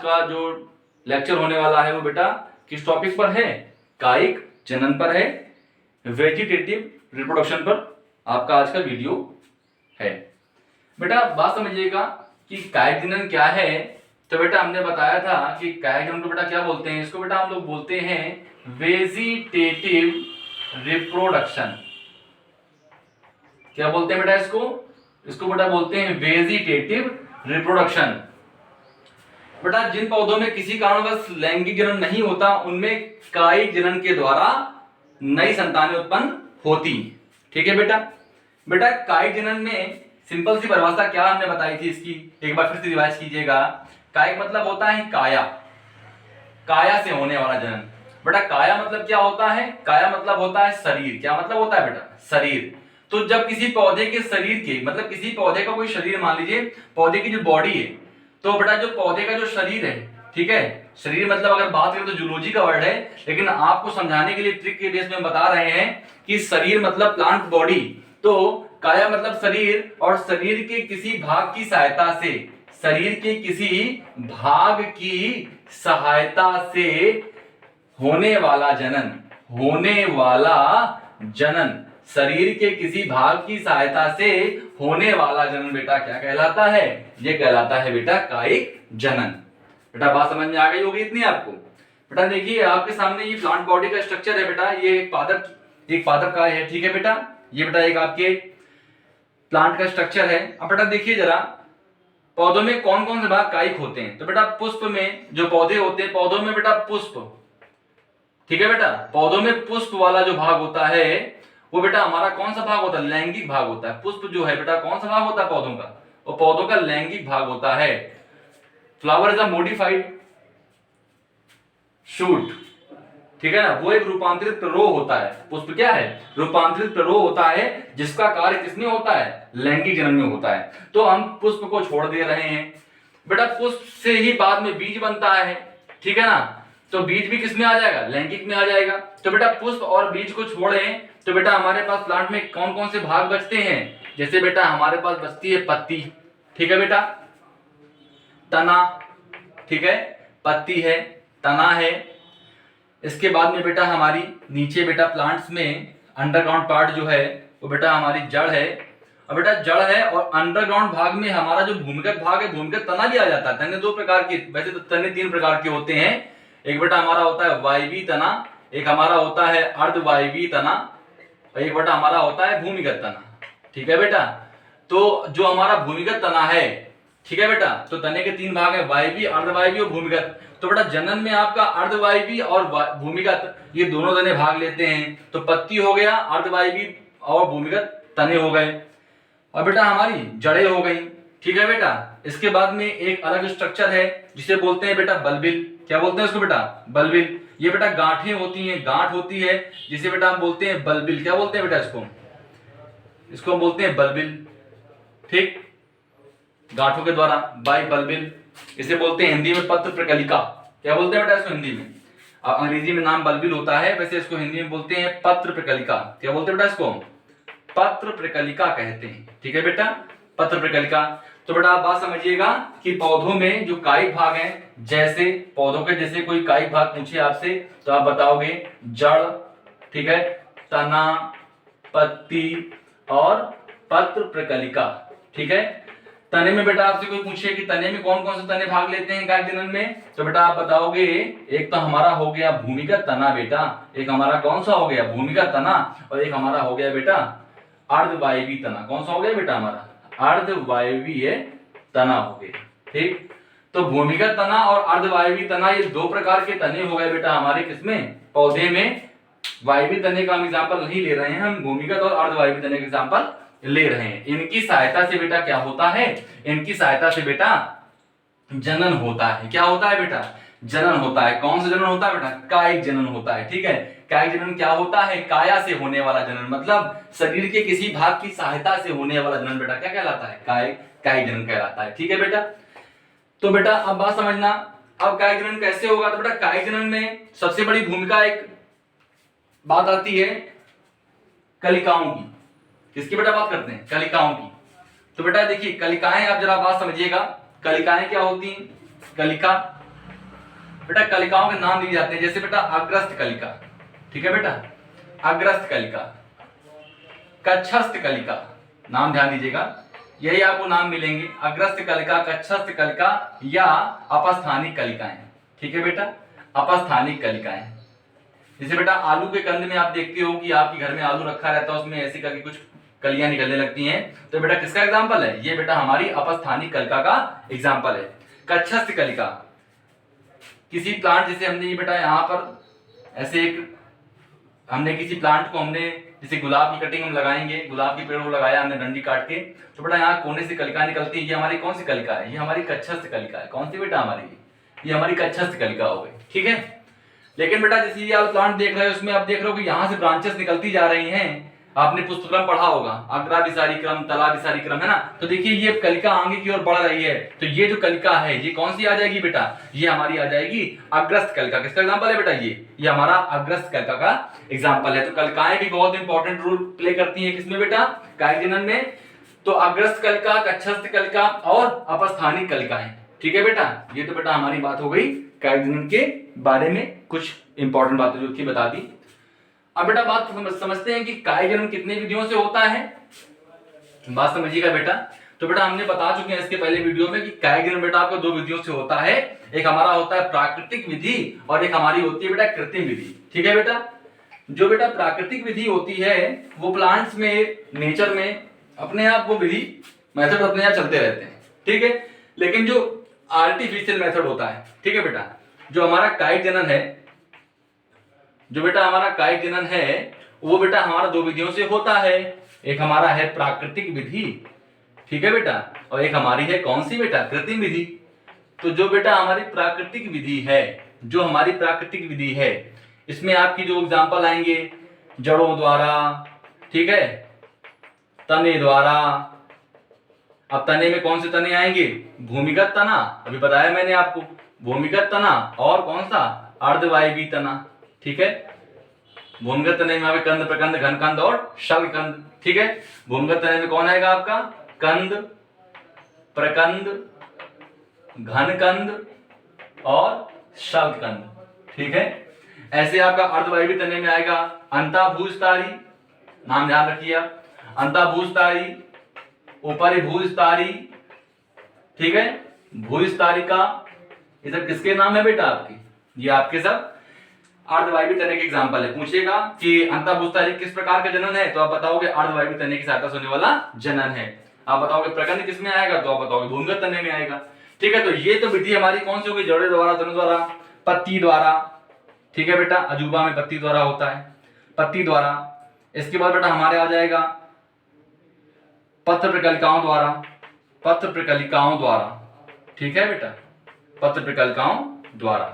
का जो लेक्चर होने वाला है वो बेटा किस टॉपिक पर है? कायिक जनन पर है, वेजिटेटिव रिप्रोडक्शन पर आपका आज का वीडियो है। बेटा बात समझिएगा कि कायिक जनन क्या है। तो बेटा हमने बताया था कि कायिक जनन को बेटा क्या बोलते हैं? इसको बेटा हम लोग बोलते हैं वेजिटेटिव रिप्रोडक्शन। क्या बोलते हैं बेटा इसको बेटा बोलते हैं वेजिटेटिव रिप्रोडक्शन। बेटा जिन पौधों में किसी कारणवश लैंगिक जनन नहीं होता उनमें कायिक जनन के द्वारा नई संतानें उत्पन्न होती। ठीक है बेटा। बेटा कायिक जनन में सिंपल सी परिभाषा क्या हमने बताई थी इसकी, एक बार फिर से रिवाइज कीजिएगा। कायिक मतलब होता है काया, काया से होने वाला जनन। बेटा काया मतलब क्या होता है? काया मतलब होता है शरीर। क्या मतलब होता है बेटा? शरीर। तो जब किसी पौधे के शरीर के मतलब किसी पौधे का कोई शरीर, मान लीजिए पौधे की जो बॉडी है, तो बेटा जो पौधे का जो शरीर है, ठीक है, शरीर मतलब अगर बात करें तो जूलॉजी का वर्ड है, लेकिन आपको समझाने के लिए ट्रिक के बेस में बता रहे हैं कि शरीर मतलब प्लांट बॉडी। तो काया मतलब शरीर, और शरीर के किसी भाग की सहायता से, शरीर के किसी भाग की सहायता से होने वाला जनन, होने वाला जनन, शरीर के किसी भाग की सहायता से होने वाला जनन बेटा क्या कहलाता है? ये कहलाता है बेटा कायिक जनन। बेटा बात समझ में आ गई होगी इतनी आपको। बेटा देखिए आपके सामने ये प्लांट बॉडी का स्ट्रक्चर है बेटा, ये एक पादप का है। ठीक है बेटा, ये बेटा एक आपके प्लांट का स्ट्रक्चर है। अब बेटा देखिए जरा पौधों में कौन कौन से भाग कायिक होते हैं। तो बेटा पुष्प में जो पौधे होते हैं, पौधों में बेटा पुष्प, ठीक है बेटा, पौधों में पुष्प वाला जो भाग होता है वो बेटा हमारा कौन सा भाग होता है? लैंगिक भाग होता है। पुष्प जो है बेटा कौन सा भाग होता है पौधों का? वो पौधों का लैंगिक भाग होता है। Flower is a modified shoot, ठीक है ना, वो एक रूपांतरित प्ररोह होता है। पुष्प क्या है? रूपांतरित प्ररोह होता है, जिसका कार्य किसमें होता है? लैंगिक जनन में होता है। तो हम पुष्प को छोड़ दे रहे हैं बेटा, पुष्प से ही बाद में बीज बनता है, ठीक है ना, तो बीज भी किसमें आ जाएगा? लैंगिक में आ जाएगा। तो बेटा पुष्प और बीज को छोड़ें तो बेटा हमारे पास प्लांट में कौन कौन से भाग बचते हैं? जैसे बेटा हमारे पास बचती है पत्ती, ठीक है बेटा, तना, ठीक है, पत्ती है, तना है। इसके बाद में बेटा हमारी नीचे बेटा प्लांट्स में अंडरग्राउंड पार्ट जो है वो बेटा हमारी जड़ है। और बेटा जड़ है और अंडरग्राउंड भाग में हमारा जो भूमिगत भाग है, भूमिगत तना भी आ जाता है। तने दो प्रकार के, वैसे तो तने तीन प्रकार के होते हैं। एक बेटा हमारा होता है वायवीय तना, एक हमारा होता है अर्धवायवीय तना, और एक बेटा हमारा होता है भूमिगत तना। ठीक है बेटा, तो जो हमारा भूमिगत तना है, ठीक है बेटा, तो तने के तीन भाग है, वायवीय, अर्धवायवीय और भूमिगत। तो बेटा जनन में आपका अर्धवायवीय और भूमिगत ये दोनों तने भाग लेते हैं। तो पत्ती हो गया, अर्धवायवीय और भूमिगत तने हो गए, और बेटा हमारी जड़ें हो गई। ठीक है बेटा, इसके बाद में एक अलग स्ट्रक्चर है जिसे बोलते हैं बेटा बल्बिल। क्या बोलते हैं इसको बेटा? बल्बिल। ये बेटा गांठें होती हैं, गांठ होती है जिसे बेटा हम बोलते हैं बल्बिल। क्या बोलते हैं बेटा इसको हम बोलते हैं बल्बिल, ठीक, गांठों के द्वारा, बाय बल्बिल। इसे बोलते हैं हिंदी में पत्र प्रकलिका। क्या बोलते हैं बेटा इसको हिंदी में? अंग्रेजी में नाम बल्बिल होता है, वैसे इसको हिंदी में बोलते हैं पत्र प्रकलिका। क्या बोलते हैं बेटा इसको? पत्र प्रकलिका कहते हैं। ठीक है बेटा, पत्र प्रकलिका। तो बेटा आप बात समझिएगा कि पौधों में जो कायिक भाग हैं, जैसे पौधों के जैसे कोई कायिक भाग पूछे आपसे तो आप बताओगे जड़, ठीक है, तना, पत्ती और पत्र प्रकलिका। ठीक है, तने में बेटा आपसे कोई पूछे कि तने में कौन कौन से तने भाग लेते हैं कायिक जनन में, तो बेटा आप बताओगे एक तो हमारा हो गया भूमिगत तना बेटा, एक हमारा कौन सा हो गया? भूमिगत तना, और एक हमारा हो गया बेटा अर्धवायवीय तना। कौन सा हो गया बेटा? हमारा अर्धवायवीय तना हो गया। ठीक, तो भूमिगत तना और अर्धवायवीय तना ये दो प्रकार के तने हो गए बेटा हमारे किसमें? पौधे में। वायवीय तने का हम एग्जांपल नहीं ले रहे हैं, हम भूमिगत और अर्धवायवीय तने का एग्जांपल ले रहे हैं। इनकी सहायता से बेटा क्या होता है? इनकी सहायता से बेटा जनन होता है। क्या होता है बेटा? जनन होता है। कौन सा जनन होता है बेटा? कायिक जनन होता है। ठीक है, कायिक जनन क्या होता है? काया से होने वाला जनन, मतलब शरीर के किसी भाग की सहायता से होने वाला जनन बेटा क्या कहलाता है? कायिक जनन कहलाता है। ठीक है बेटा, तो बेटा अब बात समझना, अब कायिक जनन कैसे होगा? तो बेटा कायिक जनन में सबसे बड़ी भूमिका एक बात आती है कलिकाओं की। किसकी बेटा बात करते हैं? कलिकाओं की। तो बेटा देखिए कलिकाएं, आप जरा बात समझिएगा, कलिकाएं क्या होती हैं? कलिका बेटा कलिकाओं के नाम दिए जाते हैं, जैसे बेटा अग्रस्त कलिका, ठीक है बेटा, अग्रस्त कलिका, कच्छस्थ कलिका, नाम ध्यान दीजिएगा, यही आपको नाम मिलेंगे, अग्रस्त कलिका, कच्छस्थ कलिका या अपस्थानिक कलिकाएं, ठीक है बेटा, अपस्थानिक कलिकाएं। जैसे बेटा आलू के कंद में आप देखते हो कि आपके घर में आलू रखा रहता है, उसमें ऐसी करके कुछ कलियां निकलने लगती हैं, तो बेटा किसका एग्जाम्पल है ये? बेटा हमारी अपस्थानिक कलिका का एग्जाम्पल है। कच्छस्थ कलिका, किसी प्लांट, जैसे हमने ये बेटा यहाँ पर ऐसे एक हमने किसी प्लांट को हमने जैसे गुलाब की कटिंग हम लगाएंगे, गुलाब के पेड़ को लगाया हमने डंडी काट के, तो बेटा यहाँ कोने से कलिका निकलती है, ये हमारी कौन सी कलिका है? ये हमारी कच्छस्थ कलिका है। कौन सी बेटा? हमारी ये हमारी कच्छस्थ कलिका हो गई, ठीक है। लेकिन बेटा जैसे ये आप प्लांट देख रहे हो, उसमें आप देख रहे हो कि यहाँ से ब्रांचेस निकलती जा रही हैं, आपने पुष्पक्रम पढ़ा होगा, अग्राभिसारी क्रम, तलाभिसारी क्रम, है ना। तो देखिए ये कलिका आगे की ओर बढ़ रही है, तो ये जो कलिका है ये कौन सी आ जाएगी बेटा? ये हमारी आ जाएगी अग्रस्त कलिका। किसका एग्जांपल है बेटा? ये हमारा अग्रस्त कलिका का एग्जांपल है। तो कलिकाएं भी बहुत इंपॉर्टेंट रोल प्ले करती हैं किसमें बेटा? कायिक जनन में। तो अग्रस्त कलिका, कच्छस्थ कलिका और अपस्थानिक कलिकाएं, ठीक है बेटा। ये तो बेटा हमारी बात हो गई कायिक जनन के बारे में, कुछ इंपॉर्टेंट बातें जो थी बता दी। अब बेटा बात समझते हैं कि कायिक जनन कितने विधियों से होता है, बात समझिएगा बेटा। तो बेटा हमने बता चुके हैं इसके पहले वीडियो में कि कायिक जनन बेटा आपको दो विधियों से होता है, एक हमारा होता है प्राकृतिक विधि और एक हमारी होती है बेटा कृत्रिम विधि, ठीक है बेटा। जो बेटा प्राकृतिक विधि होती है वो प्लांट्स में, नेचर में अपने आप वो विधि मेथड अपने आप चलते रहते हैं, ठीक है। लेकिन जो आर्टिफिशियल मेथड होता है, ठीक है बेटा, जो हमारा कायिक जनन है, जो बेटा हमारा कायिक जनन है वो बेटा हमारा दो विधियों से होता है। एक हमारा है प्राकृतिक विधि, ठीक है बेटा, और एक हमारी है कौन सी बेटा? कृत्रिम विधि। तो जो बेटा हमारी प्राकृतिक विधि है, जो हमारी प्राकृतिक विधि है, इसमें आपकी जो एग्जांपल आएंगे जड़ों द्वारा, ठीक है, तने द्वारा। अब तने में कौन से तने आएंगे? भूमिगत तना, अभी बताया मैंने आपको, भूमिगत तना और कौन सा? अर्धवायवीय तना, ठीक है। भूमिगत तने में कंद, प्रकंद, घनकंद और शल्ककंद, ठीक है। भूमिगत तने में कौन आएगा आपका? कंद, प्रकंद, घनकंद और शल्ककंद, ठीक है। ऐसे आपका अर्धवायवीय तने में आएगा अंतःभूस्थारी, नाम ध्यान रखिए आप, अंतःभूस्थारी, उपरिभूस्थारी, ठीक है, भूस्थारिका। ये सब किसके नाम है बेटा? आपकी, ये आपके सब अर्धवायवीय तने के एग्जांपल है। पूछेगा कि अंतःभूस्थारी किस प्रकार का जनन है, तो आप बताओगे अर्धवायवीय तने की सहायता से होने वाला जनन है। आप बताओगे प्रकंद किसमें आएगा, तो आप बताओगे भूमिगत तने में आएगा, ठीक है। तो ये तो विधि हमारी कौन सी होगी? जड़ों द्वारा, तनों द्वारा, पत्ती द्वारा, ठीक है बेटा। अजूबा में पत्ती द्वारा होता है, पत्ती द्वारा। इसके बाद बेटा हमारे आ जाएगा पत्र प्रकलिकाओं द्वारा, पत्र प्रकलिकाओं द्वारा, ठीक है बेटा, पत्र प्रकलिकाओं द्वारा।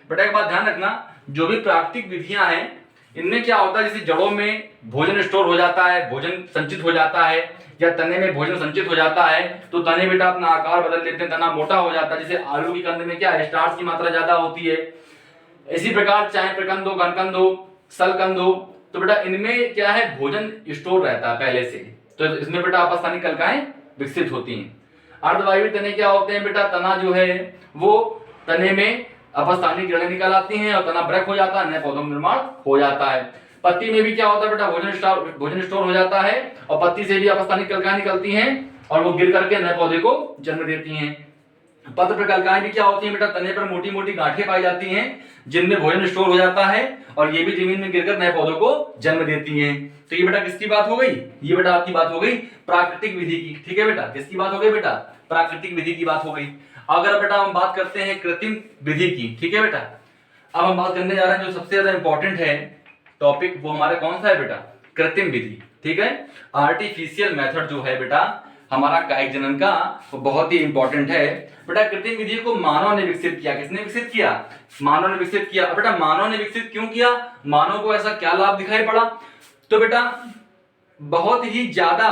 बेटा एक बात ध्यान रखना, जो भी प्राकृतिक विधियां हैं इनमें क्या होता है, जैसे जड़ों में भोजन स्टोर हो जाता है, भोजन संचित हो जाता है, या तने में भोजन संचित हो जाता है, तो तने बेटा अपना आकार बदल लेते हैं, तना मोटा हो जाता है। जैसे आलू की कंद में क्या है? स्टार्च की मात्रा ज्यादा होती है। इसी प्रकार चाहे प्रकंद हो, घनकंद हो, शल्ककंद हो, तो बेटा इनमें क्या है? भोजन स्टोर रहता है पहले से, तो इसमें बेटा अपस्थानिक कलिकाएं विकसित होती हैं। अर्धवायवीय तने क्या होते हैं बेटा? तना जो है वो तने में अपस्थानिक जड़ें निकल आती हैं और तना ब्रेक हो जाता है, नए पौधों का निर्माण हो जाता है। पत्ती में भी क्या होता है बेटा? भोजन स्टोर हो जाता है और पत्ती से भी अपस्थानिक कलिकाएं निकलती हैं और वो गिर करके नए पौधे को जन्म देती हैं। पत्र प्रकलिकाएं भी क्या होती हैं बेटा? तने पर मोटी मोटी गांठें पाई जाती हैं जिनमें भोजन स्टोर हो जाता है और ये भी जमीन में गिरकर नए पौधों को जन्म देती हैं। तो ये बेटा किसकी बात हो गई? ये बेटा आपकी बात हो गई प्राकृतिक विधि की, ठीक है बेटा। किसकी बात हो गई बेटा? प्राकृतिक विधि की बात हो गई। अगर बेटा हम बात करते हैं कृत्रिम विधि की, ठीक है बेटा, अब हम बात करने जा रहे हैं जो सबसे ज्यादा इंपॉर्टेंट है टॉपिक, वो हमारा कौन सा है बेटा? कृत्रिम विधि, ठीक है। आर्टिफिशियल मेथड जो है बेटा हमारा कायिक जनन का, वो बहुत ही इंपॉर्टेंट है बेटा। कृत्रिम विधि को मानव ने विकसित किया। किसने विकसित किया? मानव ने विकसित किया। बेटा मानव ने विकसित क्यों किया? मानव को ऐसा क्या लाभ दिखाई पड़ा? तो बेटा बहुत ही ज्यादा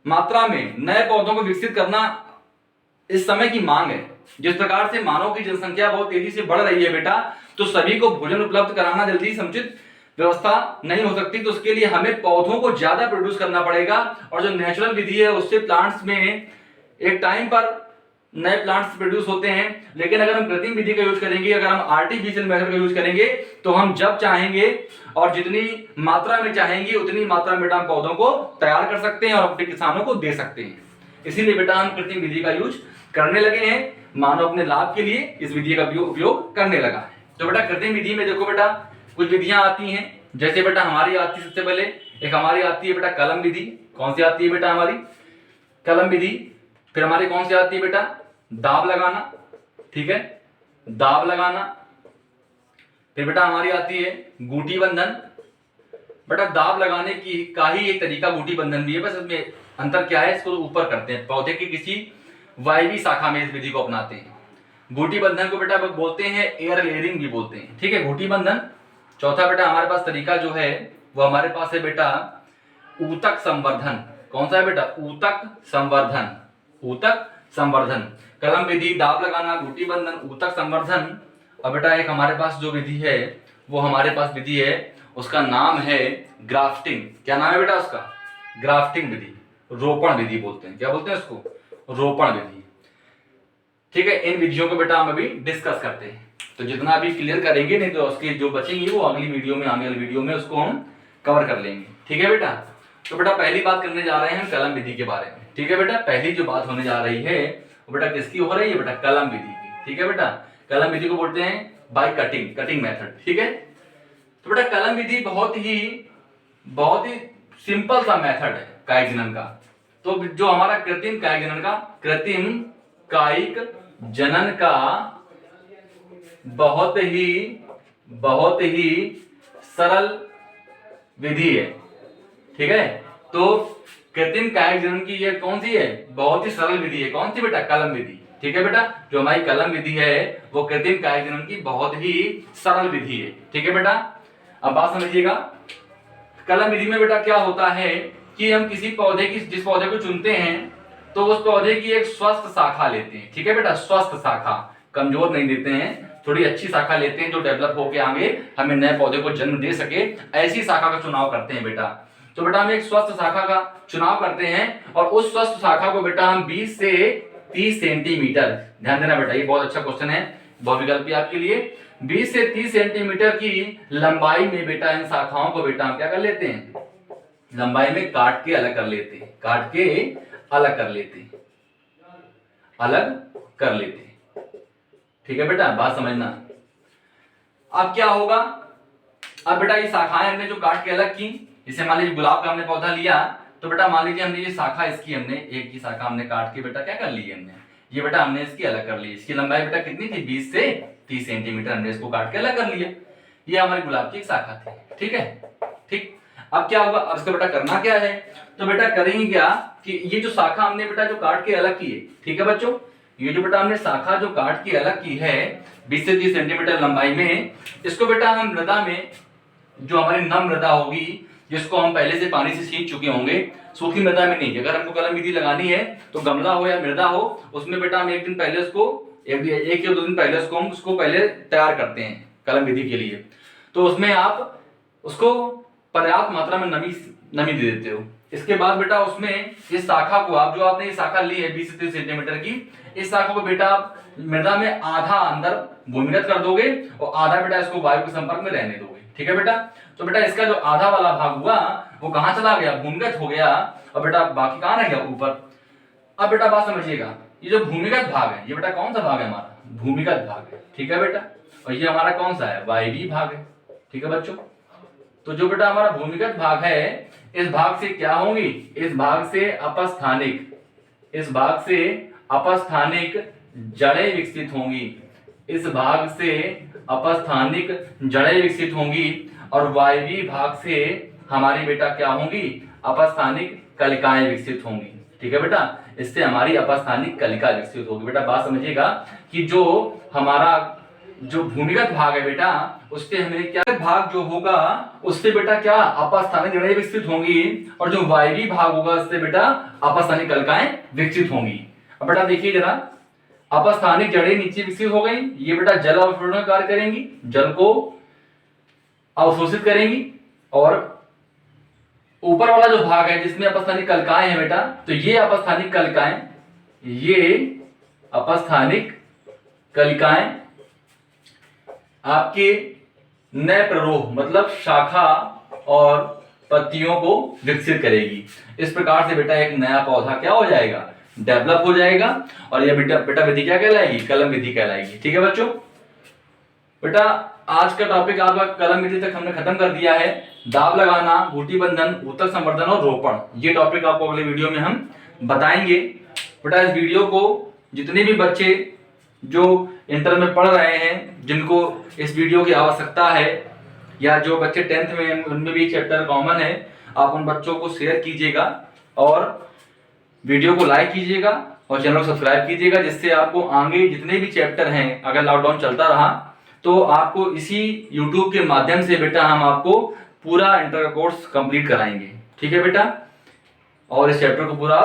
मात्रा में नए पौधों को विकसित करना इस समय की मांग है। जिस प्रकार से मानव की जनसंख्या बहुत तेजी से बढ़ रही है बेटा, तो सभी को भोजन उपलब्ध कराना जल्दी समुचित व्यवस्था नहीं हो सकती, तो उसके लिए हमें पौधों को ज्यादा प्रोड्यूस करना पड़ेगा। और जो नेचुरल विधि है उससे प्लांट्स में एक टाइम पर नए प्लांट्स प्रोड्यूस होते हैं। लेकिन अगर हम कृत्रिम विधि का यूज करेंगे, अगर हम आर्टिफिशियल मेथड का यूज करेंगे, तो हम जब चाहेंगे और जितनी मात्रा में चाहेंगे उतनी मात्रा में बेटा हम पौधों को तैयार कर सकते हैं और अपने किसानों को दे सकते हैं। इसीलिए बेटा हम कृत्रिम विधि का यूज करने लगे हैं, मानव अपने लाभ के लिए इस विधि का उपयोग करने लगा है। तो बेटा कृत्रिम विधि में देखो बेटा कुछ विधियां आती हैं, जैसे बेटा हमारी आती है सबसे पहले एक हमारी आती है बेटा कलम विधि। कौन सी आती है बेटा हमारी? कलम विधि। फिर हमारी कौन सी आती है बेटा? दाब लगाना, ठीक है, दाब लगाना। फिर बेटा हमारी आती है गूटी बंधन। बेटा दाब लगाने की का ही एक तरीका गूटी बंधन भी है, बस इसमें अंतर क्या है, इसको ऊपर करते हैं, पौधे की किसी वायवी शाखा में इस विधि को अपनाते हैं। गूटी बंधन को बेटा बोलते हैं एयर लेयरिंग भी बोलते हैं, ठीक है, गूटी बंधन। चौथा बेटा हमारे पास तरीका जो है वो हमारे पास है बेटा ऊतक संवर्धन। कौन सा है बेटा? ऊतक संवर्धन। ऊतक संवर्धन, कलम विधि, दाब लगाना, गूटी बंधन, ऊतक संवर्धन। और बेटा एक हमारे पास जो विधि है वो हमारे पास विधि है, उसका नाम है ग्राफ्टिंग। क्या नाम है बेटा उसका? ग्राफ्टिंग विधि, रोपण विधि बोलते हैं। क्या बोलते हैं उसको? रोपण विधि, ठीक है। इन विधियों को बेटा हम अभी डिस्कस करते हैं, तो जितना अभी क्लियर करेंगे, नहीं तो उसके जो बचेंगे वो अगली वीडियो में, आने वाली वीडियो में उसको हम कवर कर लेंगे, ठीक है बेटा। तो बेटा पहली बात करने जा रहे हैं कलम विधि के बारे में, ठीक है बेटा। पहली जो बात होने जा रही है वो बेटा किसकी हो रही है? बेटा कलम विधि की, ठीक है बेटा। कलम विधि को बोलते हैं बाय कटिंग, कटिंग मेथड, ठीक है। तो बेटा कलम विधि बहुत ही सिंपल सा मेथड है कायिक जनन का। तो जो हमारा कृत्रिम कायिक जनन का, कृत्रिम कायिक जनन का बहुत ही सरल विधि है, ठीक है। तो कृत्रिम कायिक जनन की ये कौन सी है? बहुत ही सरल विधि है। कौन सी बेटा? कलम विधि, ठीक है बेटा। जो हमारी कलम विधि है वो कृत्रिम कायिक जनन की बहुत ही सरल विधि है, ठीक है बेटा। अब बात समझिएगा, कलम विधि में बेटा क्या होता है कि हम किसी पौधे की, जिस पौधे को चुनते हैं तो उस पौधे की एक स्वस्थ शाखा लेते हैं, ठीक है बेटा। स्वस्थ शाखा, कमजोर नहीं देते हैं, थोड़ी अच्छी शाखा लेते हैं जो डेवलप होकर आगे हमें नए पौधे को जन्म दे सके, ऐसी शाखा का चुनाव करते हैं बेटा। तो बेटा हम एक स्वस्थ शाखा का चुनाव करते हैं और उस स्वस्थ शाखा को बेटा हम 20 से 30 सेंटीमीटर, ध्यान देना बेटा, ये बहुत अच्छा क्वेश्चन है बहुविकल्पी आपके लिए। 20 से 30 सेंटीमीटर की लंबाई में बेटा इन शाखाओं को बेटा हम क्या कर लेते हैं? लंबाई में काट के अलग कर लेते हैं, काट के अलग कर लेते हैं, अलग कर लेते हैं, ठीक है बेटा। बात समझना। अब क्या होगा? अब बेटा ये शाखाएं हमने जो काट के अलग की, जैसे मान लीजिए गुलाब का हमने पौधा लिया, तो बेटा मान लीजिए हमने ये शाखा, इसकी हमने एक की शाखा हमने काट के बेटा क्या कर ली हमने, ये बेटा हमने इसकी अलग कर ली। इसकी लंबाई बेटा कितनी थी? 20 से 30 सेंटीमीटर, हमने इसको काट के अलग कर लिया। ये हमारी गुलाब की एक शाखा थी, ठीक है, ठीक। अब क्या होगा? अब इसको बेटा करना क्या है? तो बेटा करेंगे क्या कि ये जो शाखा हमने बेटा जो काट के अलग की है, ठीक है बच्चों, ये जो बेटा हमने शाखा जो काट के अलग की है 20 से 30 सेंटीमीटर लंबाई में, इसको बेटा हम मृदा में, जो हमारी नम मृदा होगी, जिसको हम पहले से पानी से सींच चुके होंगे, सूखी मृदा में नहीं। अगर हमको कलम विधि लगानी है तो गमला हो या मृदा हो, उसमें बेटा हम एक दिन पहले उसको, एक या 2 दिन पहले उसको पहले तैयार करते हैं कलम विधि के लिए। तो उसमें आप उसको पर्याप्त मात्रा में नमी दे देते हो। इसके बाद बेटा उसमें इस शाखा को, आप जो आपने ये शाखा ली है 20 से 30 सेंटीमीटर की, इस शाखा को बेटा आप मृदा में आधा अंदर भूमिगत कर दोगे और आधा बेटा इसको वायु के संपर्क में रहने दोगे, ठीक है बेटा। तो बेटा इसका जो आधा वाला भाग हुआ वो कहां चला गया? भूमिगत हो गया, और बेटा बाकी कहां रह गया? ऊपर। अब बेटा बात समझिएगा, ये जो भूमिगत भाग है, ये बेटा कौन सा भाग है? हमारा भूमिगत भाग है, ठीक है बेटा। और ये हमारा कौन सा है? वायवीय भाग है, ठीक है बच्चों। तो जो बेटा हमारा भूमिगत भाग है, इस भाग से क्या होंगी? इस भाग से अपस्थानिक जड़ें विकसित होंगी, इस भाग से अपस्थानिक जड़ें विकसित होंगी, और वायवीय भाग से हमारी बेटा क्या होंगी? अपस्थानिक कलिकाएं विकसित होंगी, ठीक है बेटा। इससे हमारी अपस्थानिक कलिका विकसित होगी। बेटा बात समझिएगा कि जो हमारा जो भूमिगत भाग है बेटा, उससे हमें क्या भाग जो होगा उससे बेटा क्या? अपस्थानिक जड़ें विकसित होंगी, और जो वायवीय भाग होगा उससे बेटा अपस्थानिक कलिकाएं विकसित होंगी। अब बेटा देखिए जरा, अपस्थानिक जड़ें नीचे विकसित हो गई, ये बेटा जल अवशोषण का कार्य करेंगी, जल को अवशोषित करेंगी। और ऊपर वाला जो भाग है जिसमें अपस्थानिक कलिकाएं हैं बेटा, तो ये अपस्थानिक कलिकाएं ये अपस्थानिक कलिकाएं आपके नए प्ररोह मतलब शाखा और पत्तियों को विकसित करेगी। इस प्रकार से बेटा एक नया पौधा क्या हो जाएगा, डेवलप हो जाएगा, और यह बेटा विधि क्या कहलाएगी, कलम विधि कहलाएगी। ठीक है बच्चों, बेटा आज का टॉपिक आपका कलम विधि तक हमने खत्म कर दिया है। दाब लगाना, बूटी बंधन, ऊतक संवर्धन और रोपण, ये टॉपिक आपको अगले वीडियो में हम बताएंगे। बेटा इस वीडियो को जितने भी बच्चे जो इंटर में पढ़ रहे हैं, जिनको इस वीडियो की आवश्यकता है, या जो बच्चे 10th में उनमें भी चैप्टर कॉमन है, आप उन बच्चों को शेयर कीजिएगा और वीडियो को लाइक कीजिएगा और चैनल को सब्सक्राइब कीजिएगा, जिससे आपको आगे जितने भी चैप्टर हैं, अगर लॉकडाउन चलता रहा तो आपको इसी YouTube के माध्यम से बेटा हम आपको पूरा इंटर का कोर्स कंप्लीट कराएंगे। ठीक है बेटा, और इस चैप्टर को पूरा